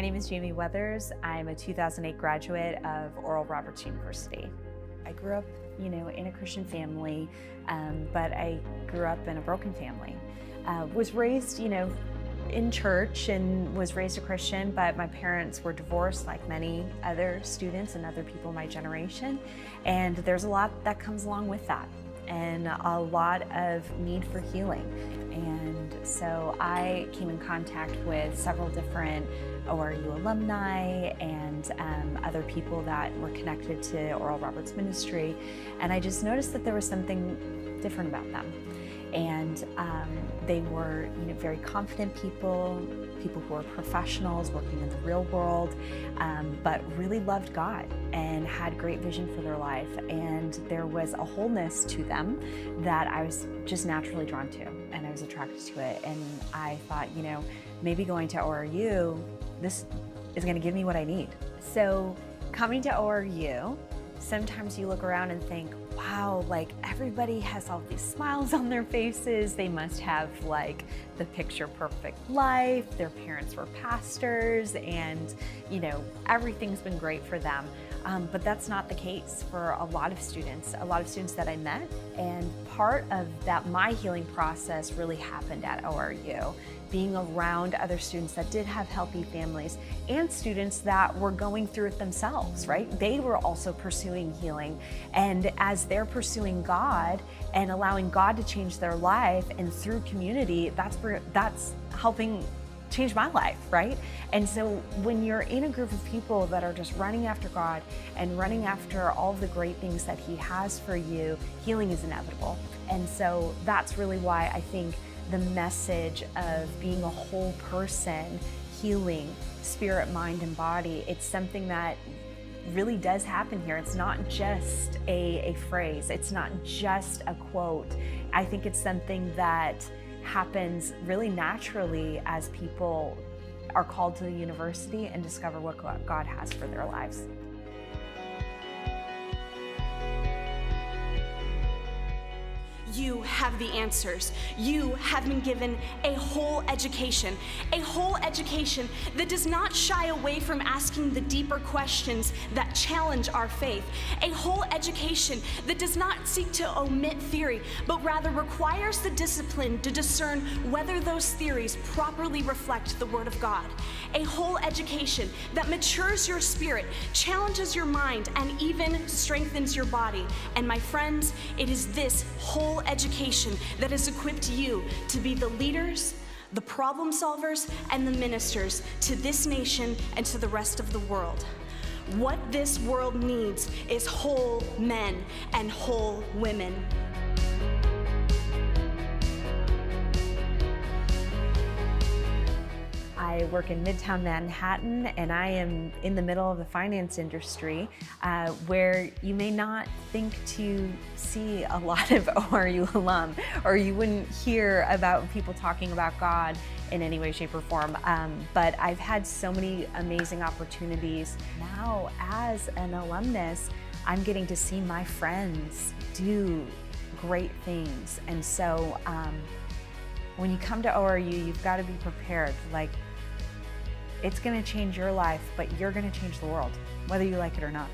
name is Jamie Weathers. I'm a 2008 graduate of Oral Roberts University. I grew up, in a Christian family, but I grew up in a broken family. Was raised, in church and was raised a Christian, but my parents were divorced like many other students and other people in my generation. And there's a lot that comes along with that and a lot of need for healing. And so I came in contact with several different ORU alumni and other people that were connected to Oral Roberts ministry. And I just noticed that there was something different about them. And they were, very confident people who were professionals working in the real world, but really loved God and had great vision for their life. And there was a wholeness to them that I was just naturally drawn to, and I was attracted to it. And I thought, maybe going to ORU, this is going to give me what I need. So coming to ORU, sometimes you look around and think, wow, everybody has all these smiles on their faces. They must have the picture perfect life. Their parents were pastors and, everything's been great for them. But that's not the case for a lot of students that I met. And part of that, my healing process really happened at ORU. Being around other students that did have healthy families and students that were going through it themselves, right? They were also pursuing healing. And as they're pursuing God and allowing God to change their life and through community, that's helping change my life, right? And so when you're in a group of people that are just running after God and running after all of the great things that He has for you, healing is inevitable. And so that's really why I think the message of being a whole person, healing, spirit, mind, and body, it's something that really does happen here. It's not just a phrase. It's not just a quote. I think it's something that happens really naturally as people are called to the university and discover what God has for their lives. You have the answers. You have been given a whole education that does not shy away from asking the deeper questions that challenge our faith. A whole education that does not seek to omit theory, but rather requires the discipline to discern whether those theories properly reflect the Word of God. A whole education that matures your spirit, challenges your mind, and even strengthens your body. And my friends, it is this whole education that has equipped you to be the leaders, the problem solvers, and the ministers to this nation and to the rest of the world. What this world needs is whole men and whole women. I work in Midtown Manhattan, and I am in the middle of the finance industry, where you may not think to see a lot of ORU alum, or you wouldn't hear about people talking about God in any way, shape, or form. But I've had so many amazing opportunities. Now, as an alumnus, I'm getting to see my friends do great things. And so when you come to ORU, you've got to be prepared. It's going to change your life, but you're going to change the world, whether you like it or not.